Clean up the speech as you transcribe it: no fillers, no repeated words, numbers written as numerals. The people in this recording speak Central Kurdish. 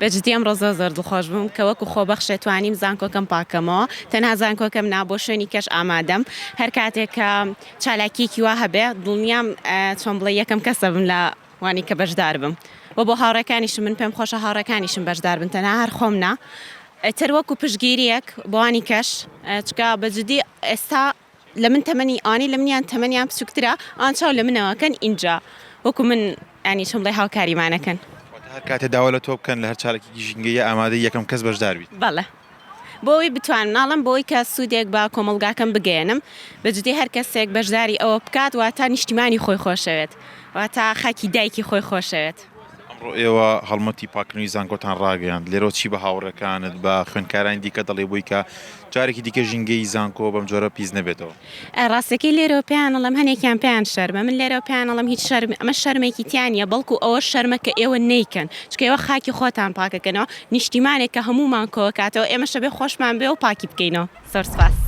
بەجددی ئەمڕۆ زۆر دڵخۆش بووم کە وەکو خۆبەخشێ توانیم زانکۆکەم پاکەمەوە تەنها زانکۆکەم نا بۆ شوێنی کەش ئامادەم هەر کاتێک کە چالاکیکی وا هەبێ دڵنیام چۆن بڵێ یەکەم کەسە بم لە وانی کە بەشدار بم بۆ هاوڕێکانیشم من پێم خۆشە هاوڕێکانیشم بەشدار بن تەنها هەر خۆم نا تر وەکو پشگیریەک بۆوانی کەش چکە بەجددی ئێستا لە من تەمەنی ئانی لە منیان تەمەنیان بچووکترە ئان چاو لە منەوەکەن ئینجا وەکو من ئەنی چۆن بڵێ هاوکاریمانەکەن هەر کاتێ داوا لە تۆ بکەن لە هەر چارێکی ژینگەیە ئامادەی یەکەم کەس بەشدار بیت. بەڵێ بۆەوەی بتوانم ناڵم بۆی کە سوودێک با کۆمەلگاکەم بگەێنم بەجددی هەر کەسێک بەشداری ئەوە بکات واتە نیشتیمانی خۆی خۆشەوێت واتە خاکی دایکی خۆی خۆشەوێت. ئەمڕۆ ئێوە هەڵمەتی پاکردنی زانکۆتان ڕاگەیاند لێرە چی بە هاوڕەکانت بە خوێندکارانی دیکە دەڵێ بووی کە جارێکی دیکە ژینگەی زانکۆ بەم جۆرە پیس نەبێتەوە. ڕاستەکەی لێرەوە پێیانەڵم هەنێکیان پێیان شەرمە من لێرەوە پێیانەڵم هیچ شەرم ئەمە شەرمێکی تیانە بەڵکو ئەوە شەرمە کە ئێوە نیکەن چکە ئێوە خاکی خۆتان پاکەکەنەوە نیشتیمانێک کە هەمومان کۆکاتەوە ئێمە شەبێ خۆشمان بێ و پاکی بکەینەوە. زۆر سپاس.